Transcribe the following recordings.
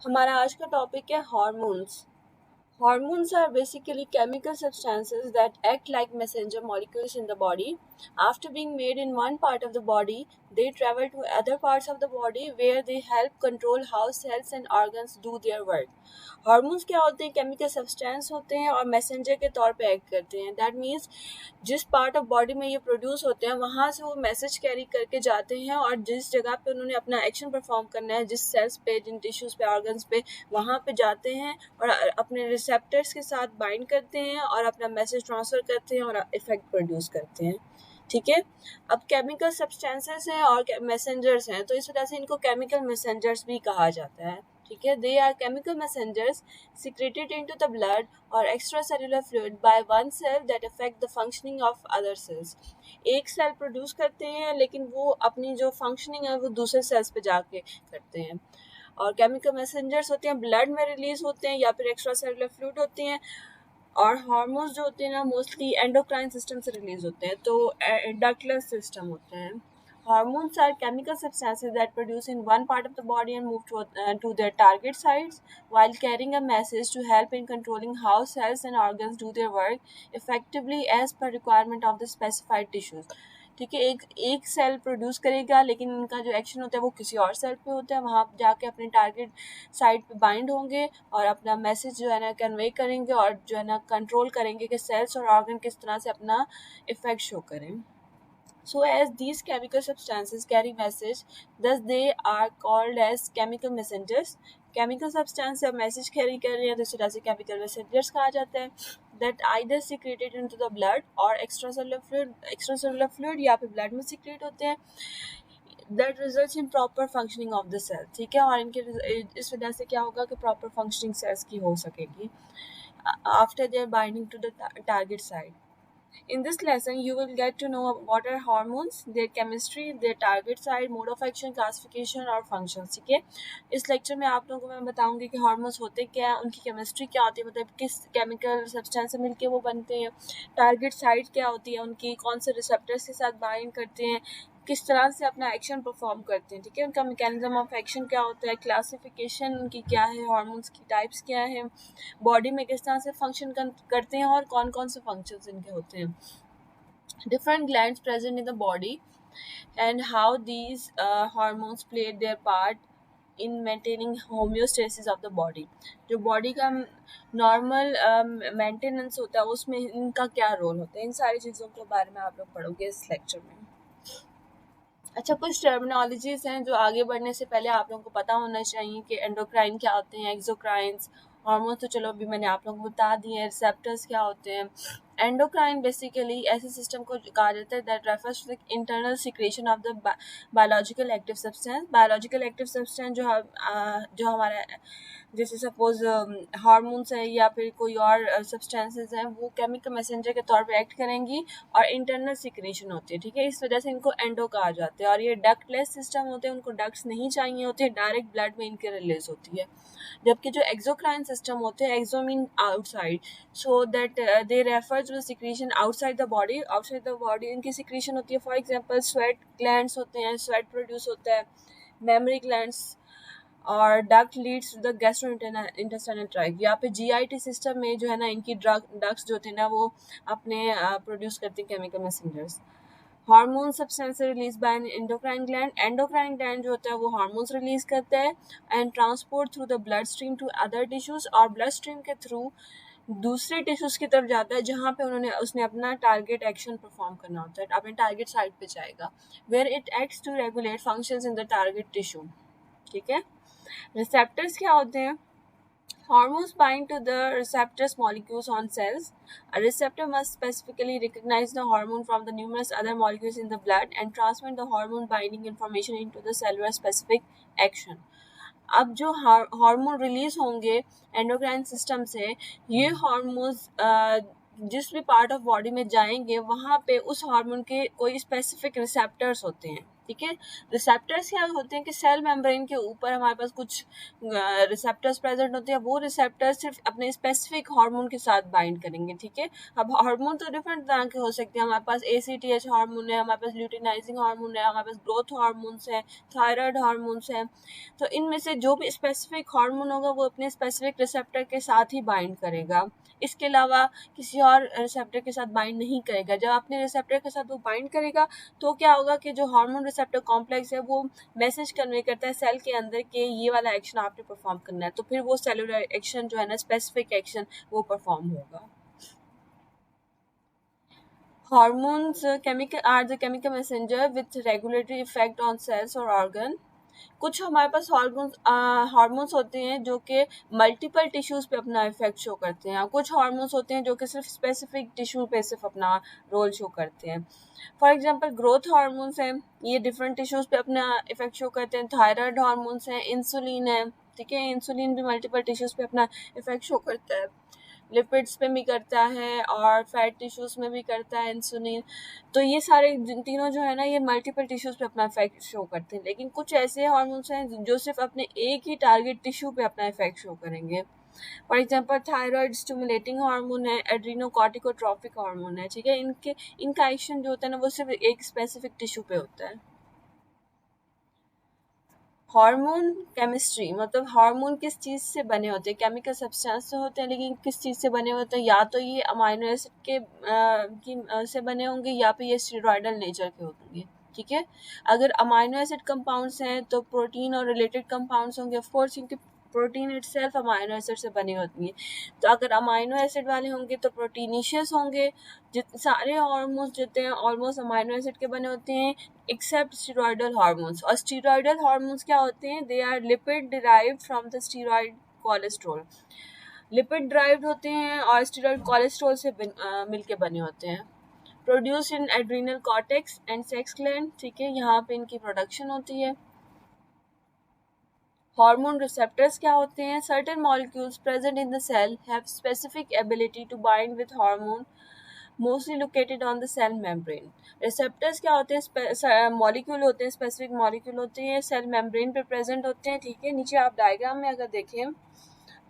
हमारा आज का टॉपिक है hormones. Hormones are basically chemical substances that act like messenger molecules in the body. After being made in one part of the body, they travel to other parts of the body where they help control how cells and organs do their work. Hormones क्या होते हैं? Chemical substance होते हैं और messenger के तौर पे act करते हैं। दैट मीन्स जिस पार्ट ऑफ बॉडी में ये प्रोड्यूस होते हैं वहाँ से वो मैसेज कैरी करके जाते हैं और जिस जगह पे उन्होंने अपना एक्शन परफॉर्म करना है, जिस सेल्स पे, जिन टिश्यूज पे, ऑर्गन्स पे, वहाँ पे जाते हैं और अपने रिसेप्टर्स के साथ बाइंड करते हैं और अपना मैसेज ट्रांसफर करते हैं और इफेक्ट प्रोड्यूस करते हैं। ठीक है। अब केमिकल सब्सटेंसेस हैं और मैसेंजर्स हैं, तो इस वजह से इनको केमिकल मैसेंजर्स भी कहा जाता है। ठीक है। They are chemical messengers secreted into the blood or extracellular fluid by one cell that affect the functioning of other cells. एक सेल प्रोड्यूस करते हैं लेकिन वो अपनी जो फंक्शनिंग है वो दूसरे सेल्स पे जाके करते हैं। और केमिकल मैसेंजर्स होते हैं ब्लड में रिलीज होते हैं या फिर एक्स्ट्रा सेलुलर फ्लूइड होते हैं। और हार्मोन्स जो होते हैं ना मोस्टली एंडोक्राइन सिस्टम से रिलीज होते हैं, तो डक्टलेस सिस्टम होते हैं। Hormones are chemical substances that produce in one part of the body and move to their target sites while carrying a message to help in controlling how cells and organs do their work effectively as per requirement of the specified tissues. ठीक है। एक एक cell produce करेगा लेकिन इनका जो action होता है वो किसी और सेल पे होता है, वहाँ जाके अपने टारगेट साइट पे बाइंड होंगे और अपना मैसेज जो है ना कन्वे करेंगे और जो है ना कंट्रोल करेंगे कि सेल्स और ऑर्गन किस तरह से अपना इफेक्ट शो करें। So as these chemical substances carry message, thus they are called as chemical messengers. Chemical substance जब message carry कर रहे हैं तो इस तरह से chemical messengers कहा जाता है। That either secreted into the blood or extracellular fluid या फिर blood में secrete होते हैं। That results in proper functioning of the cell. ठीक है। और इनके इस वजह से क्या होगा कि proper functioning cells की हो सकेगी after their binding to the target site. In this lesson, you will get to know what are hormones, their chemistry, their target site, mode of action, classification और functions। ठीक है। इस lecture में आप लोगों को मैं बताऊंगी कि हार्मोन्स होते क्या हैं, उनकी केमिस्ट्री क्या होती है, मतलब किस केमिकल सब्सटेंस से मिलके वो बनते हैं, टारगेट साइट क्या होती है उनकी, कौन से रिसेप्टर्स के साथ बाइंड करते हैं, किस तरह से अपना एक्शन परफॉर्म करते हैं। ठीक है। उनका मैकेनिज्म ऑफ एक्शन क्या होता है, क्लासिफिकेशन उनकी क्या है, हार्मोन्स की टाइप्स क्या है, बॉडी में किस तरह से फंक्शन करते हैं और कौन कौन से फंक्शंस इनके होते हैं, different glands present in the body and how these hormones played their part in maintaining homeostasis of the body। जो बॉडी का नॉर्मल मेंटेनेंस होता है उसमें इनका क्या रोल होता है, इन सारी चीज़ों के बारे में आप लोग पढ़ोगे इस लेक्चर में। अच्छा, कुछ टर्मिनोलॉजीज हैं जो आगे बढ़ने से पहले आप लोगों को पता होना चाहिए कि एंडोक्राइन क्या होते हैं, एक्सोक्राइंस। हार्मोन तो चलो अभी मैंने आप लोगों को बता दिए हैं। रिसेप्टर्स क्या होते हैं। एंडोक्राइन बेसिकली ऐसे सिस्टम को कहा जाता है that refers to the internal secretion of the biological active substance. Biological active substance जो हमारा जैसे सपोज हार्मोन्स है या फिर कोई और सब्सटेंसेस हैं, वो केमिकल मैसेंजर के तौर पे एक्ट करेंगी और इंटरनल सिक्रेशन होती है। ठीक है। इस वजह से इनको एंडो कहा जाता है। और ये डक्टलेस सिस्टम होते हैं, उनको डक्ट्स नहीं चाहिए होते हैं, डायरेक्ट ब्लड में इनके रिलीज होती है। जबकि जो एक्सोक्राइन सिस्टम होते हैं, exo mean outside, so that they refer to the secretion outside the body. Outside the body इनकी सिक्रेशन होती है। फॉर एग्जाम्पल स्वेट ग्लैंड्स होते हैं, स्वेट प्रोड्यूस होता है, मेमरी ग्लैंड्स, और duct leads to the gastro intestinal tract. यहाँ पे जीआईटी सिस्टम में जो है ना इनकी डक्ट्स जो होते हैं ना वो अपने प्रोड्यूस करते हैं chemical messengers. Hormone substance release by an endocrine gland. Endocrine gland जो होता है वो हार्मोन्स रिलीज करता है and transport through the blood stream to other tissues, और ब्लड स्ट्रीम के थ्रू दूसरे टिश्यूज की तरफ जाता है जहाँ पे उसने अपना टारगेट एक्शन परफॉर्म करना होता है, अपने टारगेट साइट पे जाएगा, where it acts to regulate functions in the target tissue. ठीक है। रिसेप्टर्स क्या होते हैं? Hormones bind to the receptors molecules on cells. A receptor must specifically recognize the hormone from the numerous other molecules in the blood and transmit the hormone binding information into the cellular specific action. अब जो hormone release होंगे endocrine system से, ये hormones जिस भी part of body में जाएंगे वहाँ पे उस हार्मोन के कोई स्पेसिफिक रिसेप्टर्स होते हैं। ठीक है। रिसेप्टर्स क्या होते हैं कि सेल मेम्ब्रेन के ऊपर हमारे पास कुछ रिसेप्टर्स प्रेजेंट होते हैं, वो रिसेप्टर्स सिर्फ अपने स्पेसिफिक हार्मोन के साथ बाइंड करेंगे, ठीक है। अब हार्मोन तो डिफरेंट तरह के हो सकते हैं, हमारे पास ACTH हार्मोन है, हमारे पास ल्यूटिनाइजिंग हार्मोन है, हमारे पास ग्रोथ हार्मोन्स है, थायराइड हार्मोन्स है। तो इनमें से जो भी स्पेसिफिक हार्मोन होगा वो अपने स्पेसिफिक रिसेप्टर के साथ ही बाइंड करेगा, इसके अलावा किसी और रिसेप्टर के साथ बाइंड नहीं करेगा। जब अपने रिसेप्टर के साथ वो बाइंड करेगा तो क्या होगा कि जो हार्मोन रिसेप्टर कॉम्प्लेक्स है वो मैसेज कन्वे करता है सेल के अंदर कि ये वाला एक्शन आपने परफॉर्म करना है, तो फिर वो सेलुलर एक्शन जो है ना, स्पेसिफिक एक्शन, वो परफॉर्म होगा। Hormones chemical are the chemical messenger with regulatory effect on cells or organ. कुछ हमारे पास हार्मोन्स होते हैं जो कि मल्टीपल टिश्यूज पे अपना इफेक्ट शो करते हैं, कुछ हार्मोन्स होते हैं जो कि सिर्फ स्पेसिफिक टिश्यू पे सिर्फ अपना रोल शो करते हैं। फॉर एग्जांपल ग्रोथ हार्मोन्स हैं, ये डिफरेंट टिश्यूज पे अपना इफेक्ट शो करते हैं। थायराइड हार्मोन्स हैं, इंसुलिन है, ठीक है, इंसुलिन भी मल्टीपल टिश्यूज पे अपना इफेक्ट शो करता है। लिपिड्स पे भी करता है और फैट टिश्यूज में भी करता है इंसुलिन। तो ये सारे तीनों जो है ना, ये मल्टीपल टिश्यूज पे अपना इफेक्ट शो करते हैं। लेकिन कुछ ऐसे हार्मोन्स हैं जो सिर्फ अपने एक ही टारगेट टिश्यू पे अपना इफेक्ट शो करेंगे। For example thyroid stimulating hormone है, एड्रीनोकॉर्टिकोट्रॉपिक हार्मोन है, ठीक है। इनका एक्शन जो होता है ना, वो सिर्फ एक स्पेसिफिक टिश्यू पे होता है। हार्मोन केमिस्ट्री मतलब हार्मोन किस चीज़ से बने होते हैं, केमिकल सब्सटेंस से होते हैं, लेकिन किस चीज़ से बने होते हैं, या तो ये अमाइनो एसिड से बने होंगे या फिर ये स्टेरॉयडल नेचर के होंगे, ठीक है। अगर अमाइनो एसिड कंपाउंड्स हैं तो प्रोटीन और रिलेटेड कंपाउंड्स होंगे, ऑफ कोर्स, क्योंकि प्रोटीन इटसेल्फ अमाइनो एसिड से बनी होती है। तो अगर अमाइनो एसिड वाले होंगे तो प्रोटीनिशियस होंगे। सारे हार्मोन्स जितने हैं ऑलमोस्ट अमाइनो एसिड के बने होते हैं, एक्सेप्ट स्टीरॉयडल हार्मोन्स। और स्टीरॉयडल हार्मोन्स क्या होते हैं, they are lipid derived from the steroid cholesterol. Lipid derived होते हैं और स्टीरॉयड कोलेस्ट्रॉल से मिलके बने होते हैं। Produce in adrenal cortex and sex gland, ठीक है, यहाँ पे इनकी प्रोडक्शन होती है। हार्मोन रिसेप्टर्स क्या होते हैं, certain molecules present in the cell have specific ability to bind with hormone mostly located on the cell membrane. Receptors क्या होते हैं, मॉलिक्यूल होते हैं, स्पेसिफिक मॉलिक्यूल होते हैं, सेल मेम्ब्रेन पे प्रेजेंट होते हैं, ठीक है। नीचे आप डायग्राम में अगर देखें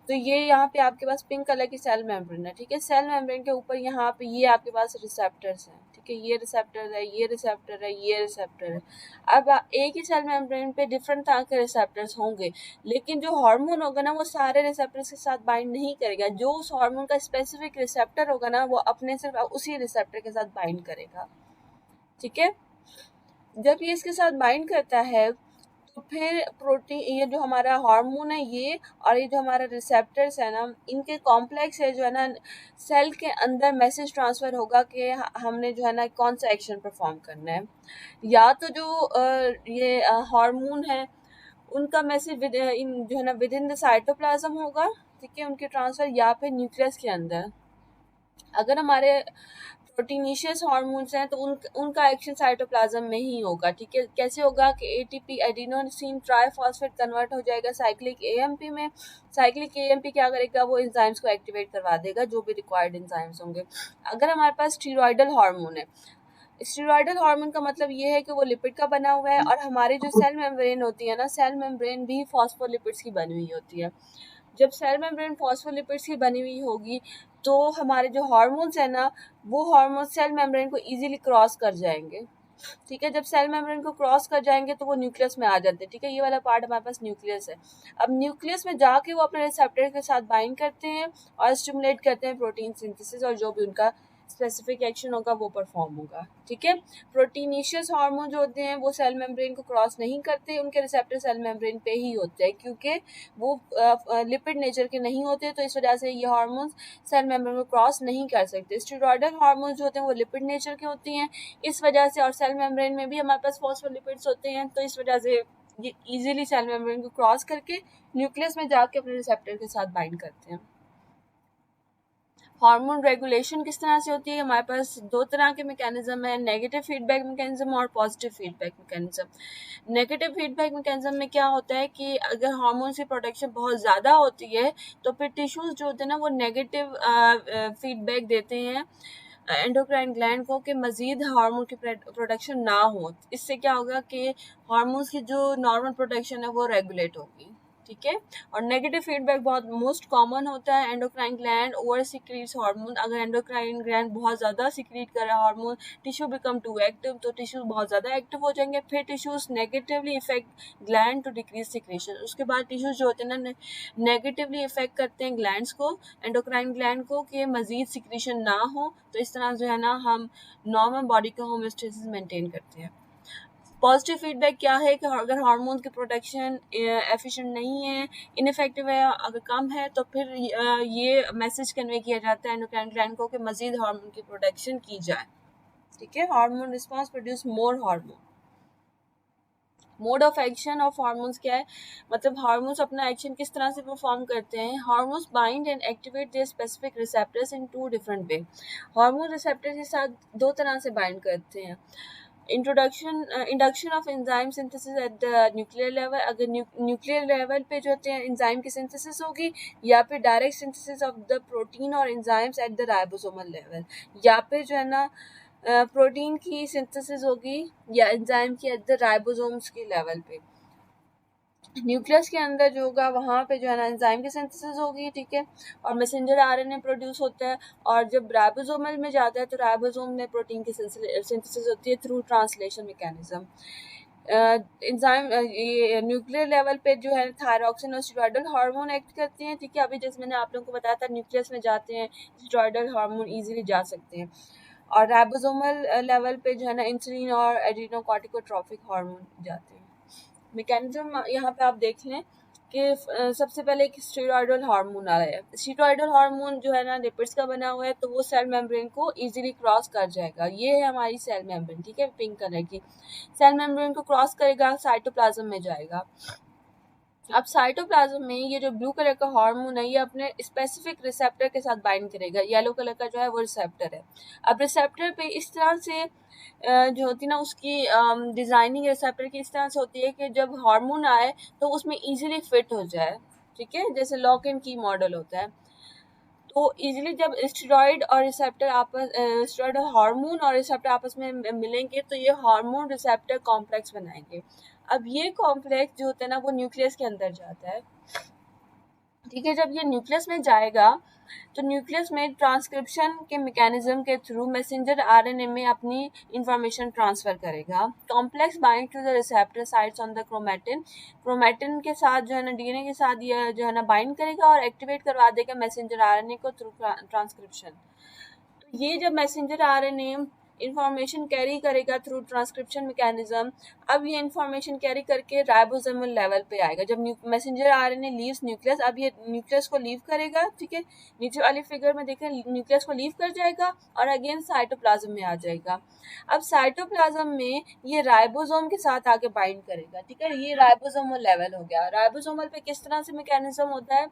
तो ये यहाँ पे आपके पास पिंक कलर की सेल मेम्ब्रेन है, ठीक है। सेल मेम्ब्रेन के ऊपर यहाँ पे ये आपके पास रिसेप्टर्स हैं, ठीक है। ये रिसेप्टर है, ये रिसेप्टर है, ये रिसेप्टर है। अब एक ही सेल मेम्ब्रेन पे डिफरेंट तरह के रिसेप्टर्स होंगे, लेकिन जो हार्मोन होगा ना वो सारे रिसेप्टर्स के साथ बाइंड नहीं करेगा। जो उस हार्मोन का स्पेसिफिक रिसेप्टर होगा ना वो अपने सिर्फ उसी रिसेप्टर के साथ बाइंड करेगा, ठीक है। जब ये इसके साथ बाइंड करता है तो फिर प्रोटीन, ये जो हमारा हार्मोन है ये और ये जो हमारा रिसेप्टर्स है ना, इनके कॉम्प्लेक्स है जो है ना, सेल के अंदर मैसेज ट्रांसफर होगा कि हमने जो है ना कौन सा एक्शन परफॉर्म करना है। या तो जो ये हार्मोन है उनका मैसेज जो है ना विद इन द साइटोप्लाज्म होगा, ठीक है, उनके ट्रांसफर, या फिर न्यूक्लियस के अंदर। अगर हमारे प्रोटीनिशियस हार्मोन्स हैं तो उनका एक्शन साइटोप्लाज्म में ही होगा, ठीक है। कैसे होगा कि एटीपी एडिनोसिन ट्राइफॉस्फेट कन्वर्ट हो जाएगा साइक्लिक एएमपी में। साइक्लिक एएमपी क्या करेगा, वो एंजाइम्स को एक्टिवेट करवा देगा, जो भी रिक्वायर्ड एंजाइम्स होंगे। अगर हमारे पास स्टीरॉयडल हार्मोन है, स्टीरॉयडल हार्मोन का मतलब ये है कि वो लिपिड का बना हुआ है, और हमारी जो सेल मेम्ब्रेन होती है ना, सेल मेम्ब्रेन भी फॉस्फोलिपिड्स की बनी हुई होती है। जब सेल मेम्ब्रेन फॉस्फोलिपिड्स की बनी हुई होगी तो हमारे जो हार्मोन्स है ना, वो हार्मोन सेल मेम्ब्रेन को इजीली क्रॉस कर जाएंगे, ठीक है। जब सेल मेम्ब्रेन को क्रॉस कर जाएंगे तो वो न्यूक्लियस में आ जाते हैं, ठीक है। ये वाला पार्ट हमारे पास न्यूक्लियस है। अब न्यूक्लियस में जाके वो अपने रिसेप्टर के साथ बाइंड करते हैं और स्टिमुलेट करते हैं प्रोटीन सिंथेसिस, और जो भी उनका स्पेसिफिक एक्शन होगा वो परफॉर्म होगा, ठीक है। प्रोटीनिशियस हार्मोन जो होते हैं वो सेल मेम्ब्रेन को क्रॉस नहीं करते, उनके रिसेप्टर सेल मेम्ब्रेन पे ही होते हैं, क्योंकि वो लिपिड नेचर के नहीं होते, तो इस वजह से ये हार्मोन्स सेल मेम्ब्रेन को क्रॉस नहीं कर सकते। स्टेरॉयडल हार्मोन्स जो होते हैं वो लिपिड नेचर के होती हैं, इस वजह से, और सेल मेम्ब्रेन में भी हमारे पास फॉस्फोलिपिड्स होते हैं, तो इस वजह से ये इजीली सेल मेम्ब्रेन को क्रॉस करके न्यूक्लियस में जाके अपने रिसेप्टर के साथ बाइंड करते हैं। हार्मोन रेगुलेशन किस तरह से होती है, हमारे पास दो तरह के मैकेनिज्म है, नेगेटिव फीडबैक मैकेनिज्म और positive feedback mechanism. Negative feedback mechanism में क्या होता है कि अगर हार्मोन की प्रोडक्शन बहुत ज़्यादा होती है तो फिर टिश्यूज जो होते हैं ना वो नेगेटिव फीडबैक देते हैं एंडोक्राइन ग्लैंड को कि मज़ीद हार्मोन की प्रोडक्शन ना हो। इससे क्या होगा कि हार्मोन्स की जो नॉर्मल प्रोडक्शन है वो रेगुलेट होगी, ठीक है। और नेगेटिव फीडबैक बहुत मोस्ट कॉमन होता है, endocrine gland over secretes hormone. अगर एंडोक्राइन ग्लैंड बहुत ज़्यादा सिक्रीट करे hormone, tissue become too active, तो टिश्यू बहुत ज़्यादा एक्टिव हो जाएंगे, फिर tissues negatively effect gland to decrease secretion. उसके बाद टिश्यूज जो होते हैं ना नेगेटिवली इफेक्ट करते हैं ग्लैंड्स को, एंडोक्राइन ग्लैंड को, कि मजीद सिक्रीशन ना हो। तो इस तरह जो है ना हम नॉर्मल बॉडी का होम्योस्टेसिस मेंटेन करते हैं। पॉजिटिव फीडबैक क्या है कि अगर हार्मोन की प्रोडक्शन एफिशिएंट नहीं है, इनफेक्टिव है, अगर कम है, तो फिर ये मैसेज कन्वे किया जाता है एंडोक्राइन ग्लैंड को कि मजीद हार्मोन की प्रोडक्शन की जाए, ठीक है। Hormone response produce more hormone. Mode of action of hormones क्या है, मतलब हार्मोन्स अपना एक्शन किस तरह से परफॉर्म करते हैं। Hormones bind and activate their specific receptors in two different way. Hormone receptor के साथ दो तरह से बाइंड करते हैं। Induction of enzyme synthesis at the nuclear level, nuclear न्यूक्लियर लेवल पे जो होते हैं एंजाइम की सिंथेसिस होगी, या फिर direct synthesis of the protein और enzymes at the ribosomal level, या फिर जो है ना प्रोटीन की सिंथेसिस होगी या एंजाइम की एट द राइबोसोम्स के लेवल पे। न्यूक्लियस के अंदर जो होगा वहाँ पे जो है ना एंजाइम की सिंथेसिस होगी, ठीक है, और मैसेंजर आरएनए प्रोड्यूस होता है। और जब राइबोसोमल में जाता है तो राइबोसोम में प्रोटीन की सिंथेसिस होती है थ्रू ट्रांसलेशन मैकेनिज्म। एंजाइम ये न्यूक्लियर लेवल पे जो है थायरॉक्सिन और स्टेरॉयडल हार्मोन एक्ट करते हैं, ठीक है। अभी जैसे मैंने आप लोगों को बताया था न्यूक्लियस में जाते हैं स्टेरॉयडल हार्मोन इजीली जा सकते हैं। और राइबोसोमल लेवल पे जो है ना इंसुलिन और एड्रीनोकॉर्टिकोट्रोपिक हार्मोन जाते हैं। मैकेनिज्म यहाँ पे आप देख लें कि सबसे पहले एक स्टेरॉयडल हार्मोन आ रहा है। स्टेरॉयडल हार्मोन जो है ना लिपिड्स का बना हुआ है, तो वो सेल मेम्ब्रेन को इजीली क्रॉस कर जाएगा। ये है हमारी सेल मेम्ब्रेन, ठीक है, पिंक कलर की सेल मेम्ब्रेन को क्रॉस करेगा, साइटोप्लाज्म में जाएगा। अब साइटोप्लाज्म में ये जो ब्लू कलर का हार्मोन है ये अपने स्पेसिफिक रिसेप्टर के साथ बाइंड करेगा। येलो कलर का जो है वो रिसेप्टर है। अब रिसेप्टर पे इस तरह से जो होती है ना उसकी डिजाइनिंग रिसेप्टर की इस तरह से होती है कि जब हार्मोन आए तो उसमें इजीली फिट हो जाए, ठीक है, जैसे लॉक एंड की मॉडल होता है। तो इजीली जब स्टेरॉइड और रिसेप्टर आपस स्टेरॉइड हार्मोन और रिसेप्टर आपस में मिलेंगे तो ये हार्मोन रिसेप्टर कॉम्प्लेक्स बनाएंगे। अब ये कॉम्प्लेक्स जो होता है ना वो न्यूक्लियस के अंदर जाता है, ठीक है। जब ये न्यूक्लियस में जाएगा तो न्यूक्लियस में ट्रांसक्रिप्शन के मैकेनिज्म के थ्रू मैसेंजर आरएनए में अपनी इंफॉर्मेशन ट्रांसफर करेगा। Complex bind to the receptor sites on the chromatin, chromatin के साथ जो है ना डीएनए के साथ ये जो है ना बाइंड करेगा और एक्टिवेट करवा देगा मैसेंजर आरएनए को थ्रू ट्रांसक्रिप्शन। तो ये जब मैसेंजर आरएनए इंफॉर्मेशन कैरी करेगा थ्रू ट्रांसक्रिप्शन मैकेनिज्म, अब ये इंफॉर्मेशन कैरी करके राइबोसोमल लेवल पे आएगा। जब मैसेंजर आरएनए लीव्स न्यूक्लियस, अब ये न्यूक्लियस को लीव करेगा, ठीक है, नीचे वाली फिगर में देखें न्यूक्लियस को लीव कर जाएगा और अगेन साइटोप्लाज्म में आ जाएगा। अब साइटोप्लाज्म में ये राइबोसोम के साथ आके बाइंड करेगा, ठीक है, ये राइबोसोमल लेवल हो गया। राइबोसोमल पे किस तरह से मैकेनिज्म होता है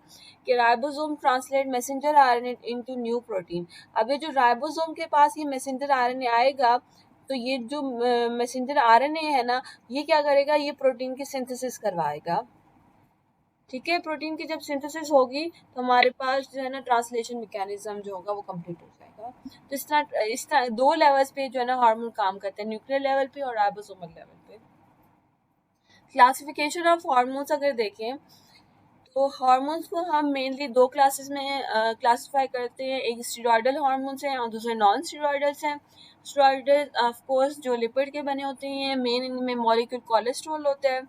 कि ribosome translate messenger RNA into new protein. अब ये जो राइबोसोम के पास ये मैसेंजर आरएनए आएगा तो ये जो मैसेंजर आरएनए है ना ये क्या करेगा, ये प्रोटीन की सिंथेसिस करवाएगा, ठीक है। प्रोटीन की जब सिंथेसिस होगी तो हमारे पास जो है ना ट्रांसलेशन मैकेनिज्म जो होगा वो कंप्लीट हो जाएगा। तो इस तरह दो लेवल्स पे जो है ना हार्मोन काम करते हैं, न्यूक्लियर लेवल पे और राइबोसोमल लेवल पे। क्लासिफिकेशन ऑफ हार्मोन्स अगर देखें तो हार्मोन्स को हम मेनली दो क्लासेस में क्लासिफाई करते हैं। एक स्टेरॉयडल हार्मोन्स हैं और दूसरे नॉन स्टेरॉयडल्स हैं। स्टेरॉयडल ऑफ कोर्स जो लिपिड के बने होते हैं, मेन इनमें मॉलिक्यूल कोलेस्ट्रॉल होता है।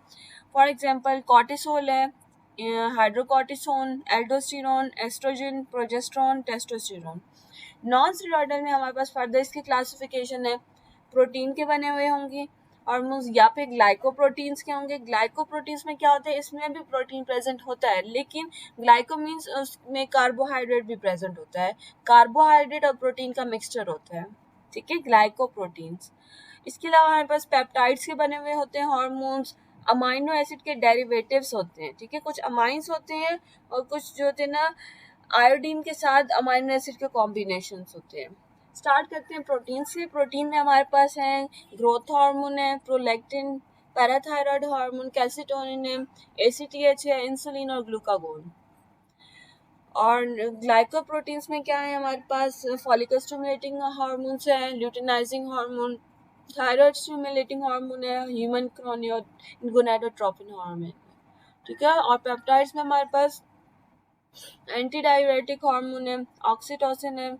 फॉर एग्जांपल कॉर्टिसोल है, hydrocortisone, aldosterone, estrogen, progesterone, testosterone. Non steroidal में हमारे पास फर्दर इसकी क्लासिफिकेशन है, प्रोटीन के बने हुए होंगे हार्मोन्स या फिर ग्लाइकोप्रोटीन्स के होंगे। ग्लाइकोप्रोटीन्स में क्या होता है, इसमें भी प्रोटीन प्रेजेंट होता है, लेकिन ग्लाइको मीन्स उसमें कार्बोहाइड्रेट भी प्रेजेंट होता है, कार्बोहाइड्रेट और प्रोटीन का मिक्सचर होता है, ठीक है, ग्लाइकोप्रोटीन्स। इसके अलावा हमारे पास पेप्टाइड्स के बने हुए होते हैं हार्मोन्स, अमाइनो एसिड के डेरिवेटिव्स होते हैं, ठीक है, कुछ अमाइंस होते हैं और कुछ जो होते हैं ना आयोडीन के साथ अमाइनो एसिड के कॉम्बिनेशन होते हैं। स्टार्ट करते हैं प्रोटीन से। प्रोटीन में हमारे पास है ग्रोथ हार्मोन है, प्रोलैक्टिन, पैराथायरॉयड हार्मोन, कैल्सिटोनिन है, एसीटीएच है, इंसुलिन और ग्लूकागोन। और ग्लाइकोप्रोटीन्स में क्या है हमारे पास, फॉलिकल स्टिमुलेटिंग हार्मोन्स है, luteinizing hormone, thyroid stimulating hormone है, ह्यूमन गोनाडोट्रोपिन हार्मोन, ठीक है। और पेप्टाइड्स में हमारे पास एंटी डाययूरेटिक हार्मोन है, ऑक्सीटोसिन है,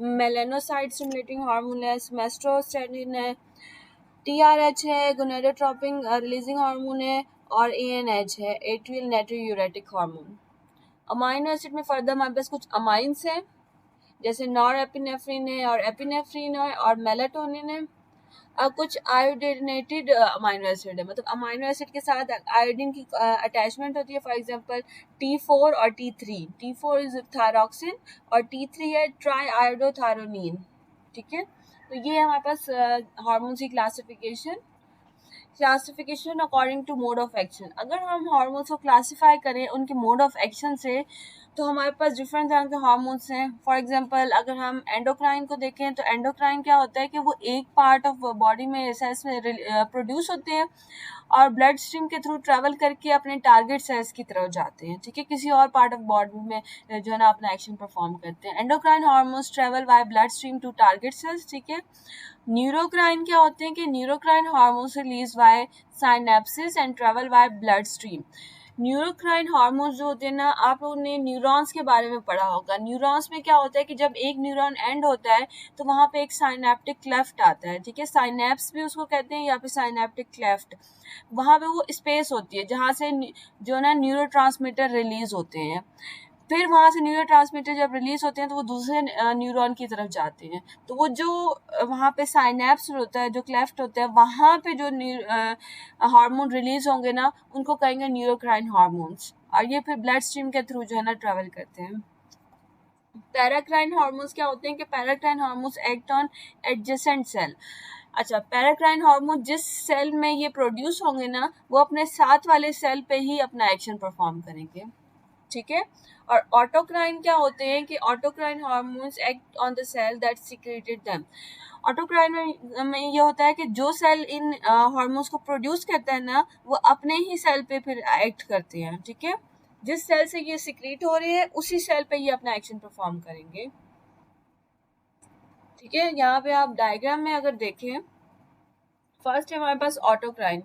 मेलानोसाइट स्टिमुलेटिंग हार्मोन है, सोमेस्टोस्टेटिन है, टीआरएच है, गोनाडोट्रोपिन रिलीजिंग हार्मोन है, और एएनएच है, एट्रियल नाइट्रोयूरेटिक हार्मोन। अमाइनो एसिड में फर्दर हमारे पास कुछ अमाइंस हैं, जैसे नॉर एपिनेफ्रिन है और एपिनेफ्रिन है और मेलाटोनिन है। कुछ आयोडीनेटेड अमाइनो एसिड है, मतलब अमाइनो एसिड के साथ आयोडीन की अटैचमेंट होती है। फॉर एग्जांपल T4 और T3, T4 इज थायरॉक्सिन और T3 है ट्राई आयोडोथायरोनिन, ठीक है। तो ये हमारे पास हार्मोन्स की classification according to mode of action. अगर हम हार्मोन्स को क्लासिफाई करें उनके मोड ऑफ एक्शन से, तो हमारे पास डिफरेंट तरह के हार्मोन्स हैं। फॉर एग्जांपल अगर हम एंडोक्राइन को देखें, तो एंडोक्राइन क्या होता है कि वो एक पार्ट ऑफ बॉडी में सेल्स में प्रोड्यूस होते हैं और ब्लड स्ट्रीम के थ्रू ट्रैवल करके अपने टारगेट सेल्स की तरफ जाते हैं, ठीक है, किसी और पार्ट ऑफ बॉडी में जो है ना अपना एक्शन परफॉर्म करते हैं। Endocrine hormones travel by blood stream to target cells, ठीक है। न्यूरोक्राइन क्या होते हैं कि neurocrine hormones release by synapsis and travel by blood stream. Neurocrine hormones जो होते हैं ना, आपने न्यूरॉन्स के बारे में पढ़ा होगा। न्यूरॉन्स में क्या होता है कि जब एक न्यूरॉन एंड होता है तो वहाँ पे एक साइनेप्टिक क्लेफ्ट आता है, ठीक है, साइनेप्स भी उसको कहते हैं या फिर साइनेप्टिक क्लेफ्ट। वहाँ पे वो स्पेस होती है जहाँ से जो ना न्यूरोट्रांसमीटर रिलीज होते हैं। फिर वहाँ से न्यूरोट्रांसमीटर जब रिलीज होते हैं तो वो दूसरे न्यूरॉन की तरफ जाते हैं। तो वो जो वहाँ पे साइनेप्स होता है, जो क्लेफ्ट होता है, वहाँ पे जो हार्मोन रिलीज होंगे ना, उनको कहेंगे न्यूरोक्राइन हार्मोन्स, और ये फिर ब्लड स्ट्रीम के थ्रू जो है ना ट्रेवल करते हैं। पैराक्राइन हार्मोन्स क्या होते हैं कि paracrine hormones act on adjacent cell. अच्छा, पैराक्राइन हार्मोन जिस सेल में ये प्रोड्यूस होंगे ना, वो अपने साथ वाले सेल पे ही अपना एक्शन परफॉर्म करेंगे, ठीक है। और ऑटोक्राइन क्या होते हैं कि autocrine hormones act on the cell that secreted them. Autocrine में ये होता है कि जो सेल इन हार्मोन्स को प्रोड्यूस करता है ना, वो अपने ही सेल पे फिर एक्ट करते हैं, ठीक है। जिस सेल से ये सिक्रीट हो रहे हैं उसी सेल पे ये अपना एक्शन परफॉर्म करेंगे, ठीक है। यहाँ पे आप डायग्राम में अगर देखें, फर्स्ट है हमारे पास ऑटोक्राइन।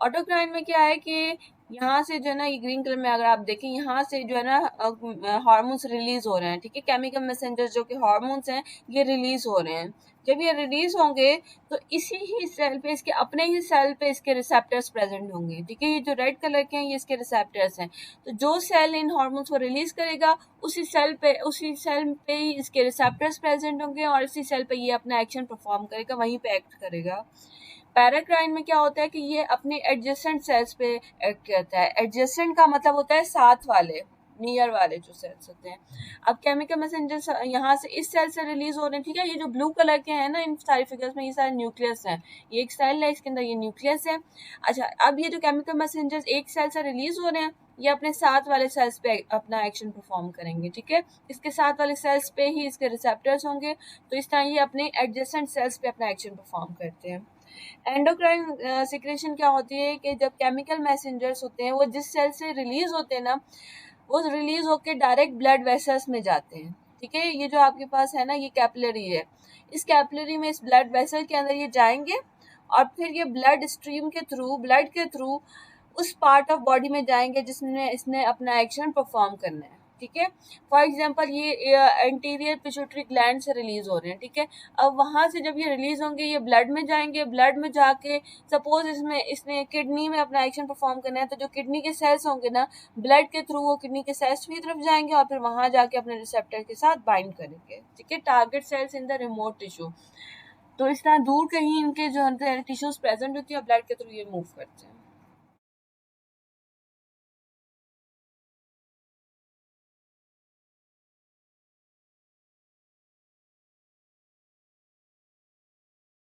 ऑटोक्राइन में क्या है कि यहाँ से जो है ना, ये ग्रीन कलर में अगर आप देखें, यहाँ से जो है ना हार्मोन्स रिलीज हो रहे हैं, ठीक है, केमिकल मैसेंजर्स जो कि हार्मोन्स हैं ये रिलीज हो रहे हैं। जब ये रिलीज होंगे तो इसी ही सेल पे, इसके अपने ही सेल पे इसके रिसेप्टर्स प्रेजेंट होंगे, ठीक है। ये जो रेड कलर के हैं ये इसके रिसेप्टर्स हैं। तो जो सेल इन हार्मोन्स को रिलीज करेगा उसी सेल पे ही इसके रिसेप्टर्स प्रेजेंट होंगे और इसी सेल पे ये अपना एक्शन परफॉर्म करेगा, वहीं पे एक्ट करेगा। पैराक्राइन में क्या होता है कि ये अपने एडजेसेंट सेल्स पे एक्ट करता है। एडजेसेंट का मतलब होता है साथ वाले, नियर वाले जो सेल्स होते हैं। अब केमिकल मैसेंजर्स यहाँ से इस सेल से रिलीज हो रहे हैं, ठीक है। ये जो ब्लू कलर के हैं ना इन सारी फिगर्स में, ये सारे न्यूक्लियस हैं। ये एक सेल है, इसके अंदर ये न्यूक्लियस है। अच्छा, अब ये जो केमिकल मैसेंजर्स एक सेल से रिलीज हो रहे हैं, ये अपने साथ वाले सेल्स पे अपना एक्शन परफॉर्म करेंगे, ठीक है। इसके साथ वाले सेल्स पे ही इसके रिसेप्टर्स होंगे, तो इस तरह ये अपने एडजेसेंट सेल्स पे अपना एक्शन परफॉर्म करते हैं। एंडोक्राइन सिक्रेशन क्या होती है कि जब केमिकल मैसेंजर्स होते हैं वो जिस सेल से रिलीज होते हैं ना, वो रिलीज होकर डायरेक्ट ब्लड वेसल्स में जाते हैं, ठीक है। ये जो आपके पास है ना, ये कैपिलरी है। इस कैपिलरी में, इस ब्लड वेसल के अंदर ये जाएंगे और फिर ये ब्लड स्ट्रीम के थ्रू, ब्लड के थ्रू उस पार्ट ऑफ बॉडी में जाएंगे जिसमें इसने अपना एक्शन परफॉर्म करना है, ठीक है। फॉर एग्जांपल ये एंटीरियर पिट्यूटरी ग्लैंड से रिलीज हो रहे हैं, ठीक है। अब वहां से जब ये रिलीज होंगे ये ब्लड में जाएंगे, ब्लड में जाके सपोज इसने किडनी में अपना एक्शन परफॉर्म करना है, तो जो किडनी के सेल्स होंगे ना, ब्लड के थ्रू वो किडनी के सेल्स की तरफ जाएंगे और फिर वहां जाके अपने रिसेप्टर के साथ बाइंड करेंगे, ठीक है, target cells in the remote tissue. तो इस तरह दूर कहीं इनके जो टिश्यूज प्रेजेंट होती है ब्लड के थ्रू ये मूव करते हैं।